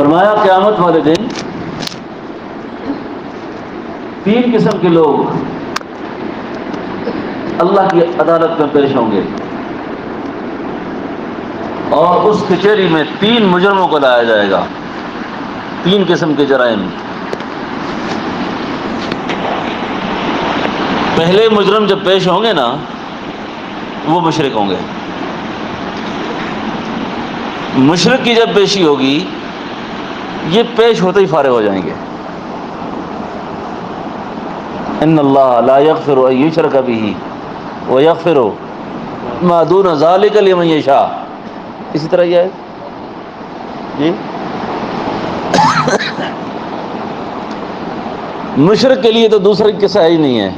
فرمایا قیامت والے دن تین قسم کے لوگ اللہ کی عدالت میں پیش ہوں گے، اور اس کچہری میں تین مجرموں کو لایا جائے گا، تین قسم کے جرائم۔ پہلے مجرم جب پیش ہوں گے نا، وہ مشرک ہوں گے۔ مشرک کی جب پیشی ہوگی، یہ پیش ہوتے ہی فارغ ہو جائیں گے۔ ان اللہ لا یغفر ان یشرک بہ ویغفر ما دون ذلک لمن یشاء، اسی طرح یہ ہے جی۔ مشرک کے لیے تو دوسرا قصہ ہی نہیں ہے۔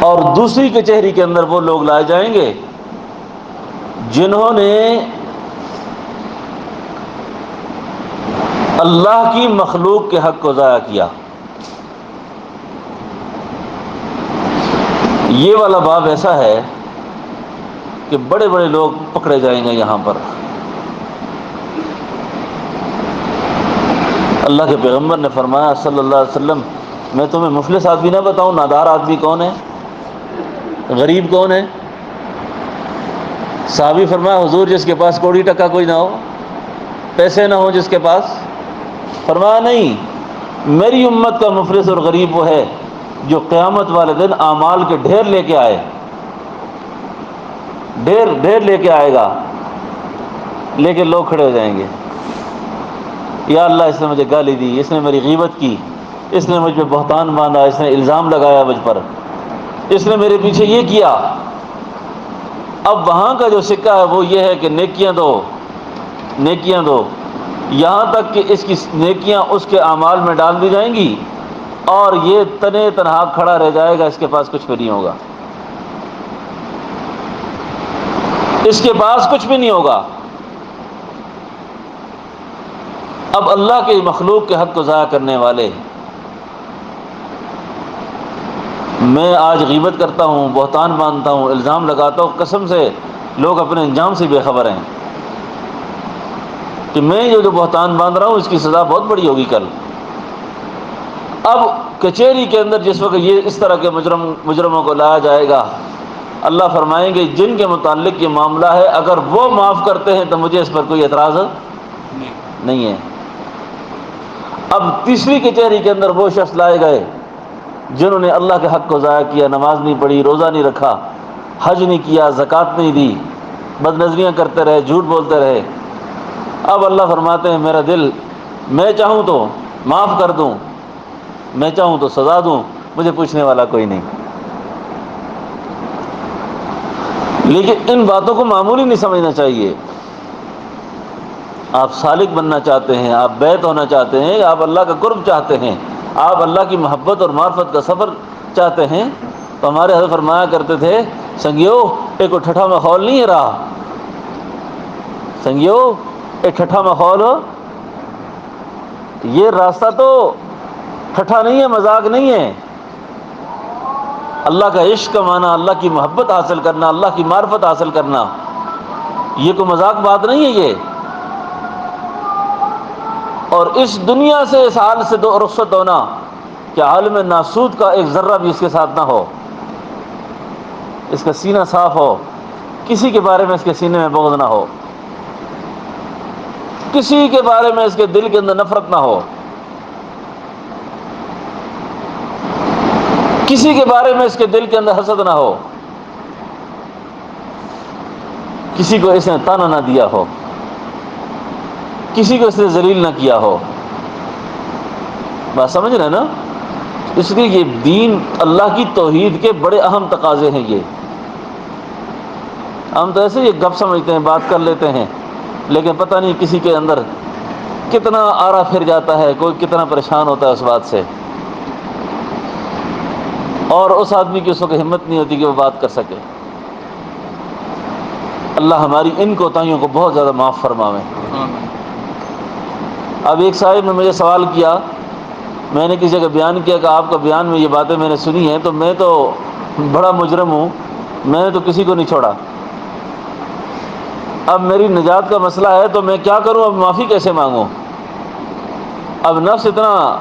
اور دوسری کچہری کے اندر وہ لوگ لائے جائیں گے جنہوں نے اللہ کی مخلوق کے حق کو ضائع کیا۔ یہ والا باب ایسا ہے کہ بڑے بڑے لوگ پکڑے جائیں گے یہاں پر۔ اللہ کے پیغمبر نے فرمایا صلی اللہ علیہ وسلم، میں تمہیں مفلس آدمی نہ بتاؤں؟ نادار آدمی کون ہے؟ غریب کون ہے؟ صحابی فرمایا حضور جس کے پاس کوڑی ٹکا کوئی نہ ہو، پیسے نہ ہو جس کے پاس؟ فرمایا نہیں، میری امت کا مفلس اور غریب وہ ہے جو قیامت والے دن اعمال کے ڈھیر لے کے آئے، ڈھیر لے کے آئے گا، لیکن لوگ کھڑے ہو جائیں گے، یا اللہ اس نے مجھے گالی دی، اس نے میری غیبت کی، اس نے مجھ پہ بہتان باندھا، اس نے الزام لگایا مجھ پر، اس نے میرے پیچھے یہ کیا۔ اب وہاں کا جو سکہ ہے وہ یہ ہے کہ نیکیاں دو، نیکیاں دو، یہاں تک کہ اس کی نیکیاں اس کے اعمال میں ڈال دی جائیں گی، اور یہ تنے تنہا کھڑا رہ جائے گا، اس کے پاس کچھ بھی نہیں ہوگا، اس کے پاس کچھ بھی نہیں ہوگا۔ اب اللہ کے مخلوق کے حق کو ضائع کرنے والے، میں آج غیبت کرتا ہوں، بہتان باندھتا ہوں، الزام لگاتا ہوں، قسم سے لوگ اپنے انجام سے بے خبر ہیں کہ میں جو بہتان باندھ رہا ہوں اس کی سزا بہت بڑی ہوگی کل۔ اب کچہری کے اندر جس وقت یہ اس طرح کے مجرموں کو لایا جائے گا، اللہ فرمائیں گے جن کے متعلق یہ معاملہ ہے اگر وہ معاف کرتے ہیں تو مجھے اس پر کوئی اعتراض نہیں ہے۔ اب تیسری کچہری کے اندر وہ شخص لائے گئے جنہوں نے اللہ کے حق کو ضائع کیا، نماز نہیں پڑھی، روزہ نہیں رکھا، حج نہیں کیا، زکوٰۃ نہیں دی، بد نظریاں کرتے رہے، جھوٹ بولتے رہے۔ اب اللہ فرماتے ہیں میرا دل، میں چاہوں تو معاف کر دوں، میں چاہوں تو سزا دوں، مجھے پوچھنے والا کوئی نہیں۔ لیکن ان باتوں کو معمولی نہیں سمجھنا چاہیے۔ آپ سالک بننا چاہتے ہیں، آپ بیت ہونا چاہتے ہیں، آپ اللہ کا قرب چاہتے ہیں، آپ اللہ کی محبت اور معرفت کا سفر چاہتے ہیں، تو ہمارے حضرت فرمایا کرتے تھے سنگیو ایک ٹھٹھا ماحول نہیں ہے رہا، سنگیو ایک ٹھٹھا ماحول ہو، یہ راستہ تو ٹھٹھا نہیں ہے، مذاق نہیں ہے۔ اللہ کا عشق کمانا، اللہ کی محبت حاصل کرنا، اللہ کی معرفت حاصل کرنا، یہ کوئی مذاق بات نہیں ہے یہ۔ اور اس دنیا سے، اس حال سے رخصت ہونا کہ عالم ناسود کا ایک ذرہ بھی اس کے ساتھ نہ ہو، اس کا سینہ صاف ہو، کسی کے بارے میں اس کے سینے میں بغض نہ ہو، کسی کے بارے میں اس کے دل کے اندر نفرت نہ ہو، کسی کے بارے میں اس کے دل کے اندر حسد نہ ہو، کسی کو اس نے تانا نہ دیا ہو، کسی کو اس نے ذلیل نہ کیا ہو۔ بات سمجھ رہے ہیں نا؟ اس لیے یہ دین اللہ کی توحید کے بڑے اہم تقاضے ہیں۔ یہ ہم تو ایسے یہ گپ سمجھتے ہیں، بات کر لیتے ہیں، لیکن پتہ نہیں کسی کے اندر کتنا آرا پھر جاتا ہے، کوئی کتنا پریشان ہوتا ہے اس بات سے، اور اس آدمی کی اس وقت ہمت نہیں ہوتی کہ وہ بات کر سکے۔ اللہ ہماری ان کوتاہیوں کو بہت زیادہ معاف فرماوے۔ اب ایک صاحب نے مجھے سوال کیا، میں نے کسی جگہ بیان کیا کہ آپ کا بیان میں یہ باتیں میں نے سنی ہیں، تو میں تو بڑا مجرم ہوں، میں نے تو کسی کو نہیں چھوڑا۔ اب میری نجات کا مسئلہ ہے تو میں کیا کروں، اب معافی کیسے مانگوں؟ اب نفس اتنا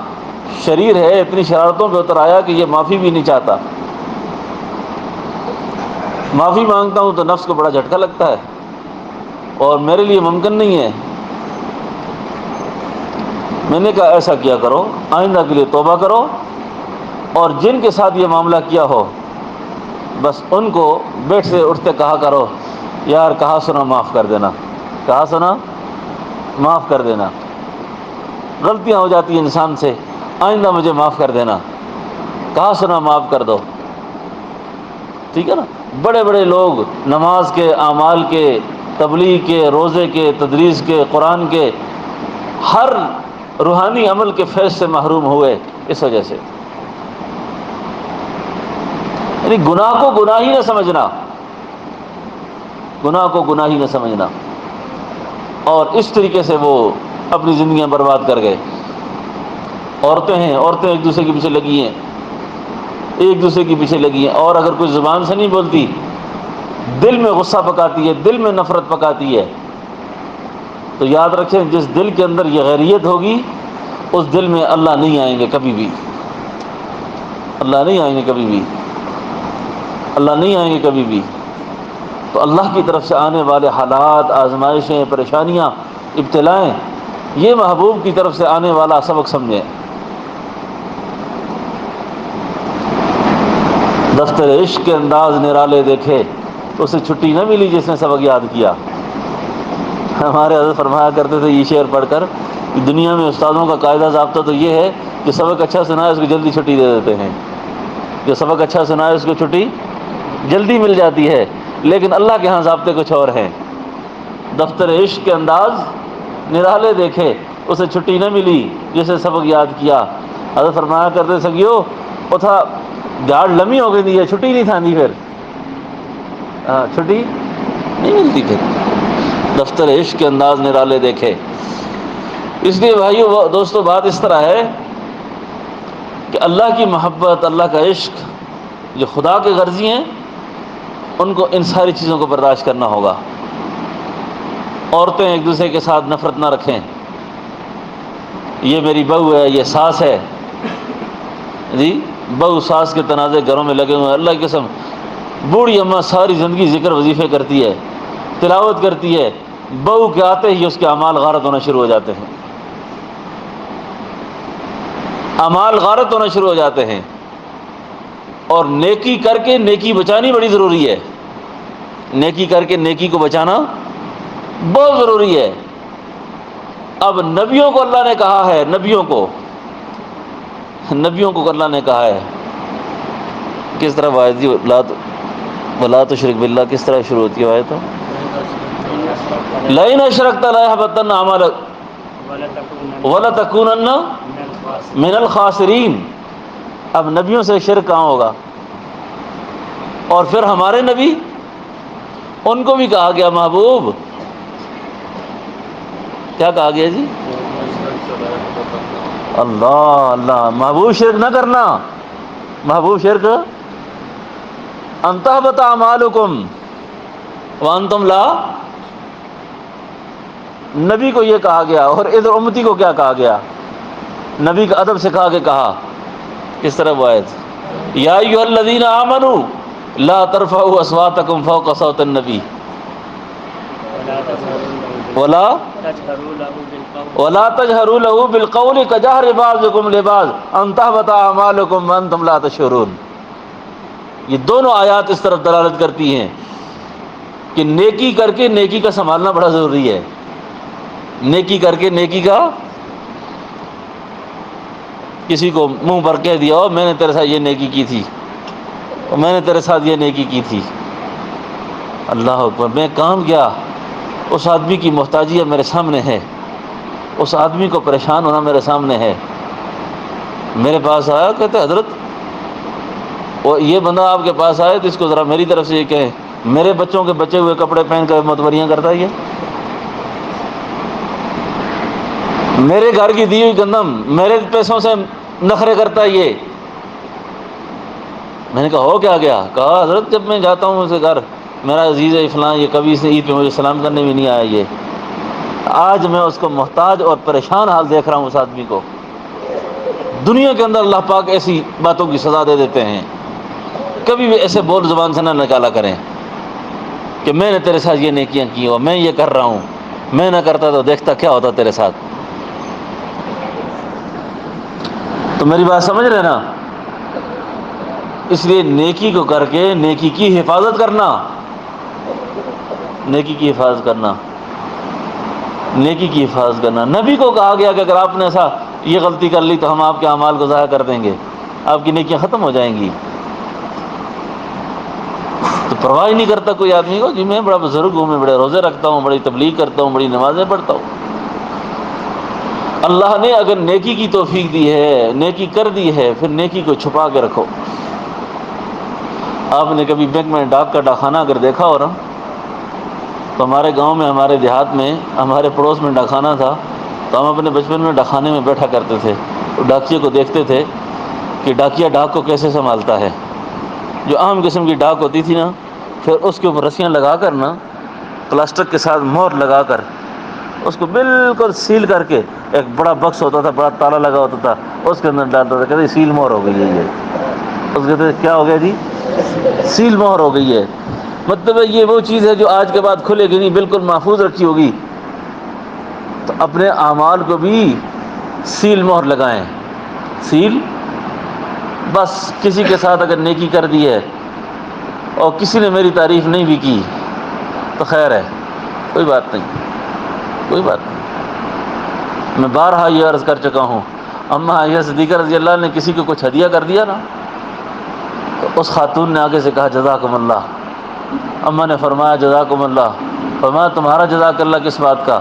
شریر ہے، اتنی شرارتوں پہ اتر آیا کہ یہ معافی بھی نہیں چاہتا۔ معافی مانگتا ہوں تو نفس کو بڑا جھٹکا لگتا ہے اور میرے لیے ممکن نہیں ہے۔ میں نے کہا ایسا کیا کرو، آئندہ کے لیے توبہ کرو، اور جن کے ساتھ یہ معاملہ کیا ہو بس ان کو بیٹھ سے اٹھتے کہا کرو، یار کہا سنا معاف کر دینا، کہا سنا معاف کر دینا، غلطیاں ہو جاتی ہیں انسان سے، آئندہ مجھے معاف کر دینا، کہا سنا معاف کر دو، ٹھیک ہے نا۔ بڑے بڑے لوگ نماز کے، اعمال کے، تبلیغ کے، روزے کے، تدریس کے، قرآن کے، ہر روحانی عمل کے فیض سے محروم ہوئے اس وجہ سے۔ یعنی گناہ کو گناہ ہی نہ سمجھنا، گناہ کو گناہ ہی نہ سمجھنا، اور اس طریقے سے وہ اپنی زندگیاں برباد کر گئے۔ عورتیں ہیں، عورتیں ایک دوسرے کے پیچھے لگی ہیں، ایک دوسرے کے پیچھے لگی ہیں، اور اگر کوئی زبان سے نہیں بولتی، دل میں غصہ پکاتی ہے، دل میں نفرت پکاتی ہے، تو یاد رکھیں جس دل کے اندر یہ غیریت ہوگی اس دل میں اللہ نہیں آئیں گے کبھی بھی، اللہ نہیں آئیں گے کبھی بھی، اللہ نہیں آئیں گے کبھی بھی۔ تو اللہ کی طرف سے آنے والے حالات، آزمائشیں، پریشانیاں، ابتلائیں، یہ محبوب کی طرف سے آنے والا سبق سمجھیں۔ دفتر عشق کے انداز نرالے دیکھے، اسے چھٹی نہ ملی جس نے سبق یاد کیا۔ ہمارے حضرت فرمایا کرتے تھے یہ شعر پڑھ کر کہ دنیا میں استادوں کا قاعدہ ضابطہ تو یہ ہے کہ سبق اچھا سنائے اس کو جلدی چھٹی دے دیتے ہیں، جو سبق اچھا سنائے اس کو چھٹی جلدی مل جاتی ہے، لیکن اللہ کے ہاں ضابطے کچھ اور ہیں۔ دفتر عشق کے انداز نرالے دیکھے، اسے چھٹی نہ ملی جسے سبق یاد کیا۔ حضرت فرمایا کرتے سگیو وہ تھا گاڑ لمبی ہو گئی تھی، یہ چھٹی نہیں تھاندی، پھر چھٹی نہیں ملتی پھر۔ دفتر عشق کے انداز نرالے دیکھے۔ اس لیے بھائیو دوستو بات اس طرح ہے کہ اللہ کی محبت، اللہ کا عشق، جو خدا کے غرضی ہیں ان کو، ان ساری چیزوں کو برداشت کرنا ہوگا۔ عورتیں ایک دوسرے کے ساتھ نفرت نہ رکھیں، یہ میری بہو ہے، یہ ساس ہے، جی بہو ساس کے تنازع گھروں میں لگے ہوئے ہیں۔ اللہ کی قسم بوڑھی اماں ساری زندگی ذکر وظیفے کرتی ہے، تلاوت کرتی ہے، بہو کے آتے ہی اس کے اعمال غارت ہونا شروع ہو جاتے ہیں، اعمال غارت ہونا شروع ہو جاتے ہیں۔ اور نیکی کر کے نیکی بچانی بڑی ضروری ہے، نیکی کر کے نیکی کو بچانا بہت ضروری ہے۔ اب نبیوں کو اللہ نے کہا ہے، نبیوں کو اللہ نے کہا ہے، کس طرح واحد ولا تشرک باللہ کس طرح شروع ہوتی ہے آیت؟ لئن اشرکت لیحبطن عملک ولتکونن من الخاسرین۔ اب نبیوں سے شرک کہاں ہوگا؟ اور پھر ہمارے نبی، ان کو بھی کہا گیا محبوب، کیا کہا گیا جی؟ اللہ اللہ، محبوب شرک نہ کرنا، محبوب شرک ان تحبط اعمالکم وانتم لا، نبی کو یہ کہا گیا۔ اور ادھر امتی کو کیا کہا گیا؟ نبی کا ادب سکھا کے کہا، کس طرح وہ آیت، یا ایھا الذین آمنوا لا ترفعوا اصواتکم فوق صوت النبی ولا تجهروا له بالقول كجهر بعضكم لبعض ان تحبط اعمالكم وانتم لا تشعرون۔ یہ دونوں آیات اس طرف دلالت کرتی ہیں کہ نیکی کر کے نیکی کا سنبھالنا بڑا ضروری ہے، نیکی کر کے نیکی کا، کسی کو منہ پر کہہ دیا ہو میں نے تیرے ساتھ یہ نیکی کی تھی، اور میں نے تیرے ساتھ یہ نیکی کی تھی، اللہ اکبر، میں کام کیا، اس آدمی کی محتاجیت میرے سامنے ہے، اس آدمی کو پریشان ہونا میرے سامنے ہے۔ میرے پاس آیا، کہتے حضرت وہ یہ بندہ آپ کے پاس آئے تو اس کو ذرا میری طرف سے یہ کہیں، میرے بچوں کے بچے ہوئے کپڑے پہن کر متوریاں کرتا ہے، یہ میرے گھر کی دی ہوئی گندم میرے پیسوں سے نخرے کرتا ہے یہ۔ میں نے کہا ہو کیا گیا؟ کہا حضرت جب میں جاتا ہوں اسے گھر میرا عزیز ہے فلاں، یہ کبھی سے عید پہ مجھے سلام کرنے بھی نہیں آیا، یہ آج میں اس کو محتاج اور پریشان حال دیکھ رہا ہوں اس آدمی کو۔ دنیا کے اندر اللہ پاک ایسی باتوں کی سزا دے دیتے ہیں، کبھی بھی ایسے بول زبان سے نہ نکالا کریں کہ میں نے تیرے ساتھ یہ نیکیاں کی ہو، میں یہ کر رہا ہوں، میں نہ کرتا تو دیکھتا کیا ہوتا تیرے ساتھ۔ تو میری بات سمجھ رہے نا؟ اس لیے نیکی کو کر کے نیکی کی حفاظت کرنا، نیکی کی حفاظت کرنا، نیکی کی حفاظت کرنا۔ نبی کو کہا گیا کہ اگر آپ نے ایسا یہ غلطی کر لی تو ہم آپ کے اعمال کو ضائع کر دیں گے، آپ کی نیکیاں ختم ہو جائیں گی۔ تو پرواہ نہیں کرتا کوئی آدمی کو جی میں بڑا بزرگ ہوں، میں بڑے روزے رکھتا ہوں، بڑی تبلیغ کرتا ہوں، بڑی نمازیں پڑھتا ہوں۔ اللہ نے اگر نیکی کی توفیق دی ہے، نیکی کر دی ہے، پھر نیکی کو چھپا کے رکھو۔ آپ نے کبھی بینک میں ڈاک کا ڈاکخانہ اگر دیکھا ہو نا، تو ہمارے گاؤں میں، ہمارے دیہات میں، ہمارے پڑوس میں ڈاکخانہ تھا، تو ہم اپنے بچپن میں ڈاکخانے میں بیٹھا کرتے تھے، تو ڈاکیے کو دیکھتے تھے کہ ڈاکیا ڈاک کو کیسے سنبھالتا ہے۔ جو عام قسم کی ڈاک ہوتی تھی نا، پھر اس کے اوپر رسیاں لگا کر نا، پلاسٹک کے ساتھ مہر لگا کر اس کو بالکل سیل کر کے، ایک بڑا بکس ہوتا تھا، بڑا تالا لگا ہوتا تھا، اس کے اندر ڈالتا تھا، کہتے سیل مہر ہو گئی ہے یہ۔ اس کہتے کیا ہو گیا جی؟ سیل مہر ہو گئی ہے۔ مطلب ہے یہ وہ چیز ہے جو آج کے بعد کھلے گی نہیں، بالکل محفوظ رکھی ہوگی۔ تو اپنے اعمال کو بھی سیل مہر لگائیں، سیل۔ بس کسی کے ساتھ اگر نیکی کر دی ہے اور کسی نے میری تعریف نہیں بھی کی تو خیر ہے، کوئی بات نہیں، کوئی بات نہیں۔ میں بارہا یہ عرض کر چکا ہوں، اما عائشہ صدیقہ رضی اللہ عنہ نے کسی کو کچھ ہدیہ کر دیا نا، تو اس خاتون نے آگے سے کہا جزاکم اللہ۔ اما نے فرمایا جزاکم اللہ۔ فرمایا تمہارا جزاک اللہ کس بات کا؟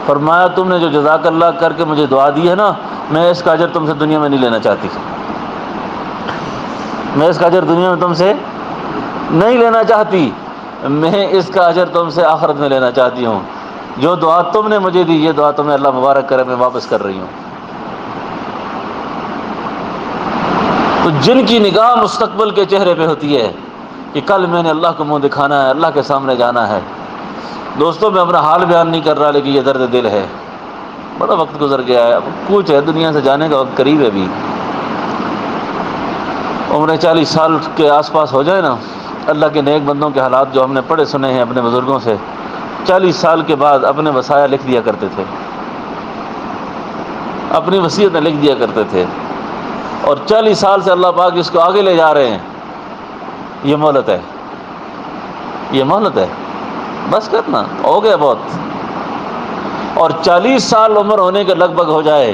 فرمایا تم نے جو جزاک اللہ کر کے مجھے دعا دی ہے نا، میں اس کا اجر تم سے دنیا میں نہیں لینا چاہتی، میں اس کا اجر دنیا میں تم سے نہیں لینا چاہتی، میں اس کا اجر تم سے آخرت میں لینا چاہتی ہوں۔ جو دعا تم نے مجھے دی، یہ دعا تمہیں اللہ مبارک کرے، میں واپس کر رہی ہوں۔ تو جن کی نگاہ مستقبل کے چہرے پہ ہوتی ہے کہ کل میں نے اللہ کو منہ دکھانا ہے، اللہ کے سامنے جانا ہے۔ دوستوں میں اپنا حال بیان نہیں کر رہا، لیکن یہ درد دل ہے، بڑا وقت گزر گیا ہے، اب کچھ ہے دنیا سے جانے کا وقت قریب ہے۔ بھی عمر 40 سال کے آس پاس ہو جائے نا، اللہ کے نیک بندوں کے حالات جو ہم نے پڑھے سنے ہیں اپنے بزرگوں سے، 40 سال کے بعد اپنے وصایا لکھ دیا کرتے تھے، اپنی وصیتیں لکھ دیا کرتے تھے، اور 40 سال سے اللہ پاک اس کو آگے لے جا رہے ہیں۔ یہ مہلت ہے، یہ مہلت ہے، بس کرنا ہو گیا بہت۔ اور 40 سال عمر ہونے کے لگ بھگ ہو جائے،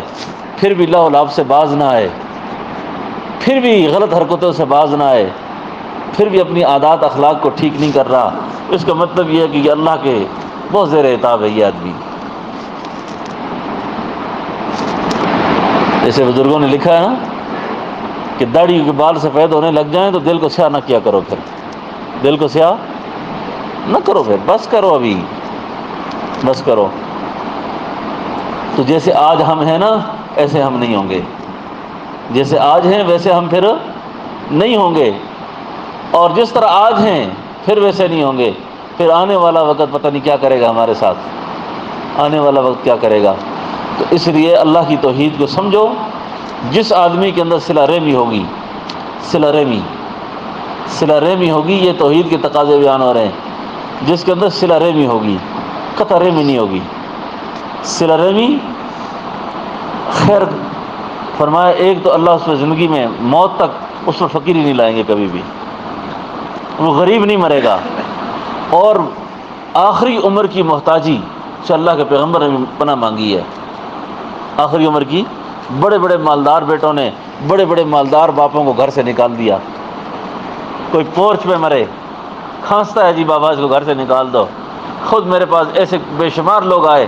پھر بھی لہو لعب سے باز نہ آئے، پھر بھی غلط حرکتوں سے باز نہ آئے، پھر بھی اپنی عادات اخلاق کو ٹھیک نہیں کر رہا، اس کا مطلب یہ ہے کہ یہ اللہ کے بہت زیر عتاب ہے یہ آدمی۔ جیسے بزرگوں نے لکھا ہے نا کہ داڑھی کے بال سفید ہونے لگ جائیں تو دل کو سیاہ نہ کیا کرو، پھر دل کو سیاہ نہ کرو، پھر بس کرو، ابھی بس کرو۔ تو جیسے آج ہم ہیں نا، ایسے ہم نہیں ہوں گے، جیسے آج ہیں ویسے ہم پھر نہیں ہوں گے، اور جس طرح آج ہیں پھر ویسے نہیں ہوں گے۔ پھر آنے والا وقت پتہ نہیں کیا کرے گا ہمارے ساتھ، آنے والا وقت کیا کرے گا۔ تو اس لیے اللہ کی توحید کو سمجھو۔ جس آدمی کے اندر صلہ رحمی ہوگی، صلہ رحمی ہوگی، یہ توحید کے تقاضے بیان ہو رہے ہیں۔ جس کے اندر صلہ رحمی ہوگی، قطع رحمی نہیں ہوگی، صلہ رحمی خیر۔ فرمایا ایک تو اللہ اس پہ زندگی میں موت تک اس پر فقیری نہیں لائیں گے کبھی بھی، وہ غریب نہیں مرے گا، اور آخری عمر کی محتاجی سے اللہ کے پیغمبر نے پناہ مانگی ہے۔ آخری عمر کی، بڑے بڑے مالدار بیٹوں نے بڑے بڑے مالدار باپوں کو گھر سے نکال دیا۔ کوئی پورچ پہ مرے، کھانستا ہے جی بابا اس کو گھر سے نکال دو۔ خود میرے پاس ایسے بے شمار لوگ آئے،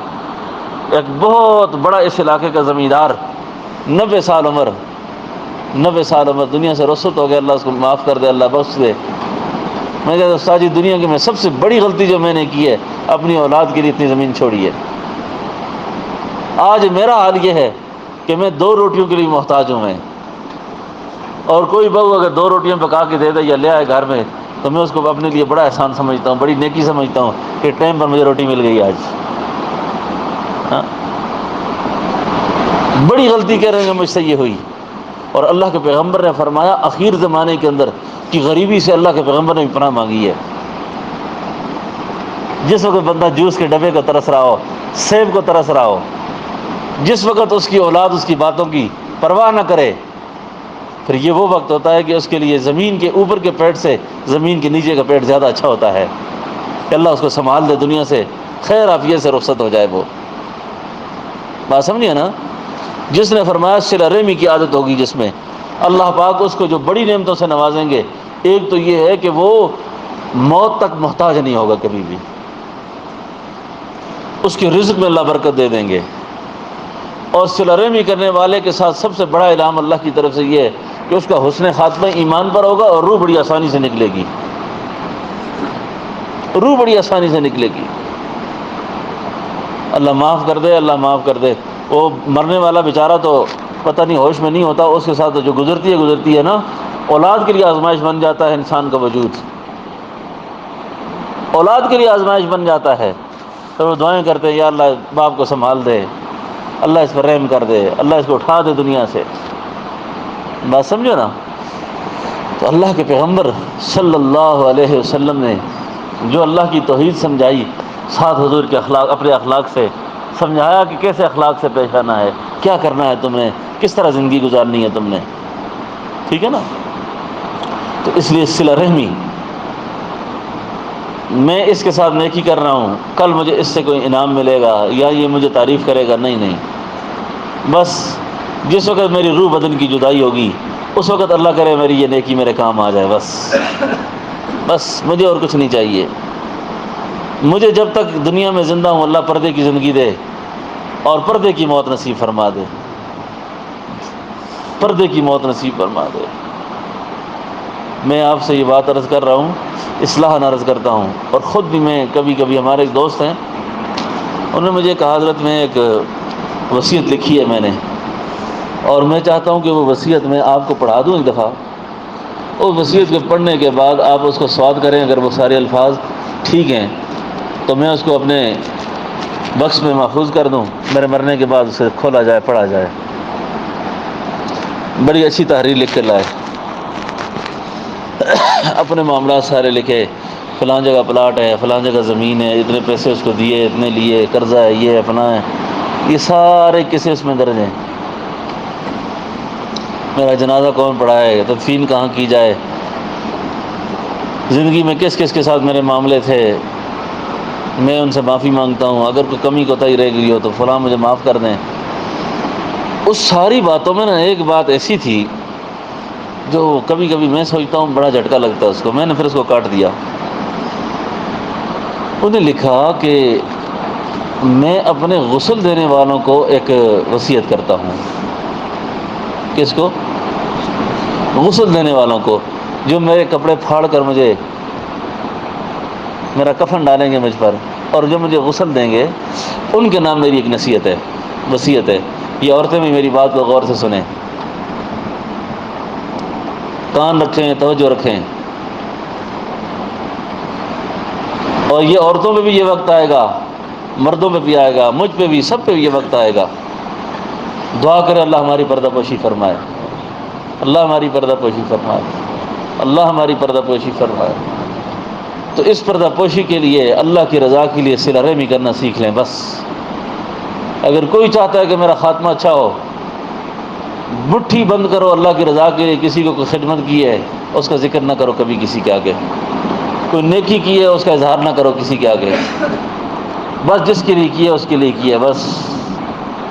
ایک بہت بڑا اس علاقے کا زمیندار، 90 سال عمر، 90 سال عمر، دنیا سے رخصت ہو گیا، اللہ اس کو معاف کر دے، اللہ بخش دے۔ میں کہتا استاد جی دنیا کی میں سب سے بڑی غلطی جو میں نے کی ہے، اپنی اولاد کے لیے اتنی زمین چھوڑی ہے۔ آج میرا حال یہ ہے کہ میں 2 روٹیوں کے لیے محتاج ہوں میں، اور کوئی بہو اگر 2 روٹیاں پکا کے دے دے یا لے آئے گھر میں تو میں اس کو اپنے لیے بڑا احسان سمجھتا ہوں، بڑی نیکی سمجھتا ہوں کہ ٹائم پر مجھے روٹی مل گئی آج. ہاں؟ بڑی غلطی کہہ رہے ہیں مجھ سے یہ ہوئی. اور اللہ کے پیغمبر نے فرمایا اخیر زمانے کے اندر کہ غریبی سے اللہ کے پیغمبر نے بھی پناہ مانگی ہے. جس وقت بندہ جوس کے ڈبے کو ترس رہا ہو، سیب کو ترس رہا ہو، جس وقت اس کی اولاد اس کی باتوں کی پرواہ نہ کرے، پھر یہ وہ وقت ہوتا ہے کہ اس کے لیے زمین کے اوپر کے پیٹ سے زمین کے نیچے کا پیٹ زیادہ اچھا ہوتا ہے کہ اللہ اس کو سنبھال دے، دنیا سے خیر عافیت سے رخصت ہو جائے. وہ بات سمجھے نا؟ جس نے فرمایا صلہ رحمی کی عادت ہوگی جس میں، اللہ پاک اس کو جو بڑی نعمتوں سے نوازیں گے. ایک تو یہ ہے کہ وہ موت تک محتاج نہیں ہوگا کبھی بھی، اس کے رزق میں اللہ برکت دے دیں گے. اور صلہ رحمی کرنے والے کے ساتھ سب سے بڑا انعام اللہ کی طرف سے یہ ہے کہ اس کا حسن خاتمہ ایمان پر ہوگا اور روح بڑی آسانی سے نکلے گی، روح بڑی آسانی سے نکلے گی. اللہ معاف کر دے، اللہ معاف کر دے. وہ مرنے والا بیچارہ تو پتہ نہیں ہوش میں نہیں ہوتا، اس کے ساتھ جو گزرتی ہے نا، اولاد کے لیے آزمائش بن جاتا ہے انسان کا وجود، اولاد کے لیے آزمائش بن جاتا ہے. تو وہ دعائیں کرتے ہیں یا اللہ باپ کو سنبھال دے، اللہ اس پر رحم کر دے، اللہ اس کو اٹھا دے دنیا سے. بات سمجھو نا؟ تو اللہ کے پیغمبر صلی اللہ علیہ وسلم نے جو اللہ کی توحید سمجھائی، ساتھ حضور کے اخلاق، اپنے اخلاق سے سمجھایا کہ کیسے اخلاق سے پیش آنا ہے، کیا کرنا ہے تم نے، کس طرح زندگی گزارنی ہے تم نے. ٹھیک ہے نا؟ تو اس لیے صلہ رحمی، میں اس کے ساتھ نیکی کر رہا ہوں، کل مجھے اس سے کوئی انعام ملے گا یا یہ مجھے تعریف کرے گا، نہیں. بس جس وقت میری روح بدن کی جدائی ہوگی اس وقت اللہ کرے میری یہ نیکی میرے کام آ جائے. بس مجھے اور کچھ نہیں چاہیے. مجھے جب تک دنیا میں زندہ ہوں اللہ پردے کی زندگی دے اور پردے کی موت نصیب فرما دے، پردے کی موت نصیب فرما دے. میں آپ سے یہ بات عرض کر رہا ہوں، اصلاح عرض کرتا ہوں. اور خود بھی میں کبھی کبھی، ہمارے ایک دوست ہیں، انہوں نے مجھے کہا حضرت میں ایک وصیت لکھی ہے میں نے، اور میں چاہتا ہوں کہ وہ وصیت میں آپ کو پڑھا دوں ایک دفعہ. اس وصیت کے پڑھنے کے بعد آپ اس کو سواد کریں، اگر وہ سارے الفاظ ٹھیک ہیں تو میں اس کو اپنے بکس میں محفوظ کر دوں، میرے مرنے کے بعد اسے کھولا جائے، پڑھا جائے. بڑی اچھی تحریر لکھ کر لائے، اپنے معاملات سارے لکھے، فلاں جگہ پلاٹ ہے، فلاں جگہ زمین ہے، اتنے پیسے اس کو دیے، اتنے لیے، قرضہ ہے، یہ ہے، فلاں ہے، یہ سارے قصے اس میں درج ہیں. میرا جنازہ کون پڑھائے، تدفین کہاں کی جائے، زندگی میں کس کس کے ساتھ میرے معاملے تھے، میں ان سے معافی مانگتا ہوں، اگر کوئی کمی کوتاہی رہ گئی ہو تو فلاں مجھے معاف کر دیں. اس ساری باتوں میں نا ایک بات ایسی تھی جو کبھی کبھی میں سوچتا ہوں بڑا جھٹکا لگتا ہے اس کو. میں نے پھر اس کو کاٹ دیا. انہیں لکھا کہ میں اپنے غسل دینے والوں کو ایک وصیت کرتا ہوں. کس کو؟ غسل دینے والوں کو، جو میرے کپڑے پھاڑ کر مجھے میرا کفن ڈالیں گے مجھ پر اور جو مجھے غسل دیں گے، ان کے نام میری ایک نصیحت ہے، وصیت ہے. یہ عورتیں بھی میری بات کو غور سے سنیں، کان رکھیں، توجہ رکھیں. اور یہ عورتوں پہ بھی یہ وقت آئے گا، مردوں پہ بھی آئے گا، مجھ پہ بھی، سب پہ بھی یہ وقت آئے گا. دعا کرے اللہ ہماری پردہ پوشی فرمائے، اللہ ہماری پردہ پوشی فرمائے، اللہ ہماری پردہ پوشی فرمائے. تو اس پردہ پوشی کے لیے، اللہ کی رضا کے لیے صلہ رحمی کرنا سیکھ لیں. بس اگر کوئی چاہتا ہے کہ میرا خاتمہ اچھا ہو، مٹھی بند کرو اللہ کی رضا کے لیے. کسی کو کوئی خدمت کی ہے اس کا ذکر نہ کرو کبھی کسی کے آگے، کوئی نیکی کی ہے اس کا اظہار نہ کرو کسی کے آگے. بس جس کے لیے کی ہے اس کے لیے کی ہے، بس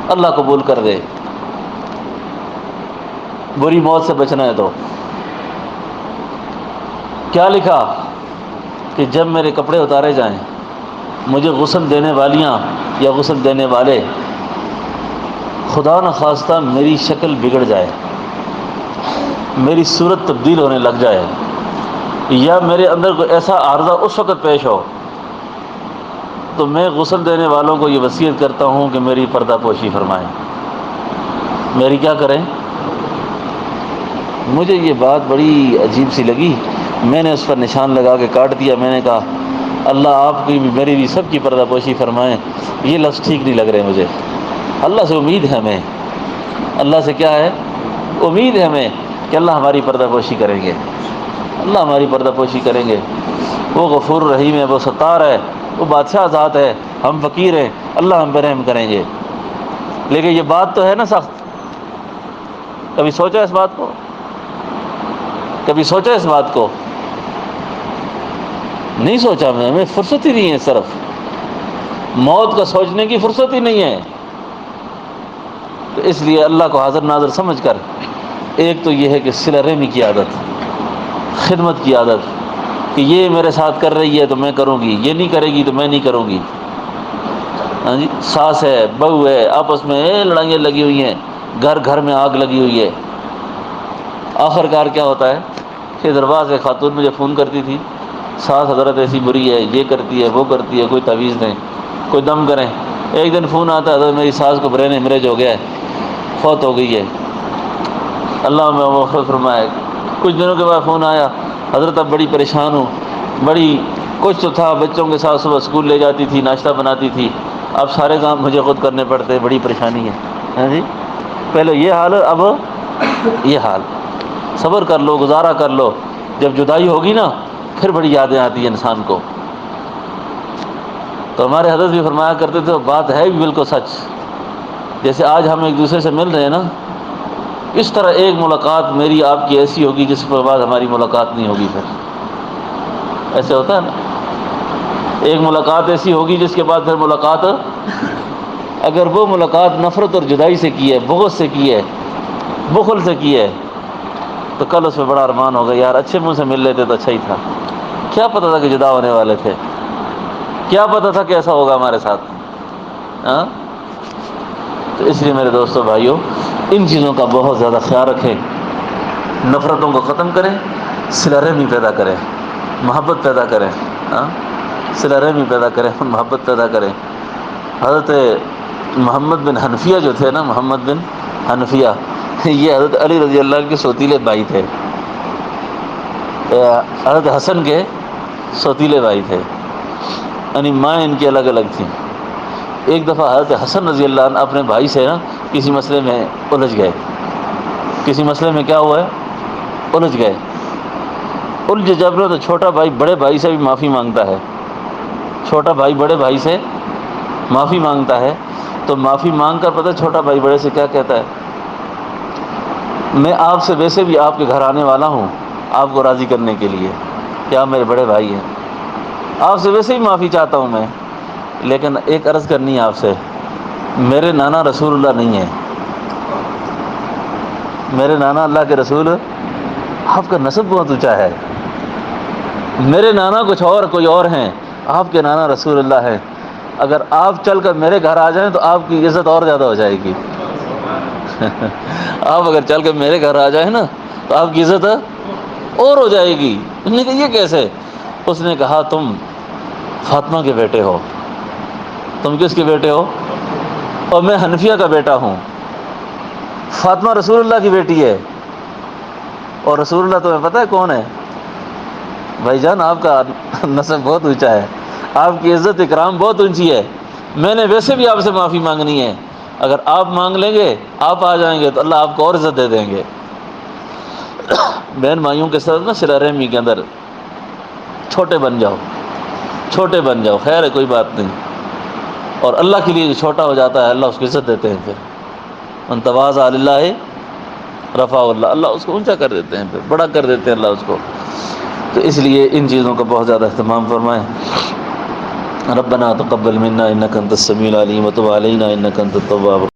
اللہ قبول کر دے. بری موت سے بچنا ہے تو کیا لکھا کہ جب میرے کپڑے اتارے جائیں، مجھے غسل دینے والیاں یا غسل دینے والے خدا نخواستہ میری شکل بگڑ جائے، میری صورت تبدیل ہونے لگ جائے، یا میرے اندر کوئی ایسا عارضہ اس وقت پیش ہو، تو میں غسل دینے والوں کو یہ وصیت کرتا ہوں کہ میری پردہ پوشی فرمائیں، میری کیا کریں. مجھے یہ بات بڑی عجیب سی لگی. میں نے اس پر نشان لگا کے کاٹ دیا. میں نے کہا اللہ آپ کی بھی میری بھی سب کی پردہ پوشی فرمائیں. یہ لفظ ٹھیک نہیں لگ رہے مجھے. اللہ سے امید ہے ہمیں, اللہ سے کیا ہے, امید ہے ہمیں کہ اللہ ہماری پردہ پوشی کریں گے, اللہ ہماری پردہ پوشی کریں گے. وہ غفور رحیم ہے, وہ ستار ہے, وہ بادشاہ ذات ہے, ہم فقیر ہیں, اللہ ہم پہ رحم کریں گے. لیکن یہ بات تو ہے نا سخت. کبھی سوچا اس بات کو, کبھی سوچا اس بات کو؟ نہیں سوچا. ہمیں فرصت ہی نہیں ہے, صرف موت کا سوچنے کی فرصت ہی نہیں ہے. تو اس لیے اللہ کو حاضر ناظر سمجھ کر, ایک تو یہ ہے کہ صلہ رحمی کی عادت, خدمت کی عادت, کہ یہ میرے ساتھ کر رہی ہے تو میں کروں گی, یہ نہیں کرے گی تو میں نہیں کروں گی. ہاں جی, ساس ہے, بہو ہے, آپس میں لڑائیاں لگی ہوئی ہیں, گھر گھر میں آگ لگی ہوئی ہے. آخر کار کیا ہوتا ہے کہ دربار سے خاتون مجھے فون کرتی تھی, ساس حضرت ایسی بری ہے, یہ کرتی ہے, وہ کرتی ہے, کوئی تعویذ دیں, کوئی دم کریں. ایک دن فون آتا ہے, میری ساس کو برین ہیمریج ہو گیا ہے, فوت ہو گئی ہے, اللہ میں مغفرت فرمائے. کچھ دنوں کے بعد فون آیا, حضرت اب بڑی پریشان ہوں, بڑی کچھ تو تھا, بچوں کے ساتھ صبح اسکول لے جاتی تھی, ناشتہ بناتی تھی, اب سارے کام مجھے خود کرنے پڑتے, بڑی پریشانی ہے. ہاں جی, پہلے یہ حال, اب یہ حال. صبر کر لو, گزارا کر لو. جب جدائی ہوگی نا پھر بڑی یادیں آتی ہیں انسان کو. تو ہمارے حضرت بھی فرمایا کرتے تھے, بات ہے بھی بالکل سچ. جیسے آج ہم ایک دوسرے سے مل رہے ہیں نا, اس طرح ایک ملاقات میری آپ کی ایسی ہوگی جس کے بعد ہماری ملاقات نہیں ہوگی. پھر ایسے ہوتا ہے نا, ایک ملاقات ایسی ہوگی جس کے بعد پھر ملاقات, اگر وہ ملاقات نفرت اور جدائی سے کی ہے, بغض سے کی ہے, بخل سے کی ہے, تو کل اس میں بڑا ارمان ہوگا, یار اچھے منہ سے مل لیتے تو اچھا ہی تھا. کیا پتہ تھا کہ جدا ہونے والے تھے, کیا پتہ تھا کہ ایسا ہوگا ہمارے ساتھ. ہاں, تو اس لیے میرے دوستو بھائیوں, ان چیزوں کا بہت زیادہ خیال رکھیں. نفرتوں کو ختم کریں, صلہ رحمی پیدا کریں, محبت پیدا کریں. ہاں, صلہ رحمی پیدا کریں, محبت پیدا کریں. حضرت محمد بن حنفیہ جو تھے نا, محمد بن حنفیہ, یہ حضرت علی رضی اللہ عنہ کے سوتیلے بھائی تھے, حضرت حسن کے سوتیلے بھائی تھے, یعنی مائیں ان کی الگ الگ تھیں. ایک دفعہ حضرت حسن رضی اللہ عنہ اپنے بھائی سے نا کسی مسئلے میں الجھ گئے. کسی مسئلے میں کیا ہوا ہے, الجھ گئے. الجھ جب تو چھوٹا بھائی بڑے بھائی سے بھی معافی مانگتا ہے, چھوٹا بھائی بڑے بھائی سے معافی مانگتا ہے. تو معافی مانگ کر پتہ چھوٹا بھائی بڑے سے کیا کہتا ہے, میں آپ سے ویسے بھی آپ کے گھر آنے والا ہوں آپ کو راضی کرنے کے لیے, کہ آپ میرے بڑے بھائی ہیں, آپ سے ویسے ہی معافی چاہتا ہوں میں, لیکن ایک عرض کرنی ہے آپ سے, میرے نانا رسول اللہ نہیں ہیں, میرے نانا اللہ کے رسول, آپ کا نسب بہت اونچا ہے, میرے نانا کچھ اور کوئی اور ہیں, آپ کے نانا رسول اللہ ہیں. اگر آپ چل کر میرے گھر آ جائیں تو آپ کی عزت اور زیادہ ہو جائے گی. آپ اگر چل کر میرے گھر آ جائیں نا تو آپ کی عزت اور ہو جائے گی. اس نے کہا یہ کیسے؟ اس نے کہا تم فاطمہ کے بیٹے ہو. تم کس کے بیٹے ہو؟ اور میں حنفیہ کا بیٹا ہوں. فاطمہ رسول اللہ کی بیٹی ہے, اور رسول اللہ تمہیں پتہ ہے کون ہے؟ بھائی جان, آپ کا نسب بہت اونچا ہے, آپ کی عزت اکرام بہت اونچی ہے. میں نے ویسے بھی آپ سے معافی مانگنی ہے, اگر آپ مانگ لیں گے, آپ آ جائیں گے تو اللہ آپ کو اور عزت دے دیں گے. بہن بھائیوں کے ساتھ نا صلہ رحمی کے اندر چھوٹے بن جاؤ, چھوٹے بن جاؤ, خیر ہے کوئی بات نہیں. اور اللہ کے لیے جو چھوٹا ہو جاتا ہے اللہ اس کو عزت دیتے ہیں. پھر من تواضع للہ رفعہ اللہ, اللہ اس کو اونچا کر دیتے ہیں, پھر بڑا کر دیتے ہیں اللہ اس کو. تو اس لیے ان چیزوں کا بہت زیادہ اہتمام فرمائیں. ربنا تقبل منا انک انت السمیع العلیم وتب علینا انک انت التواب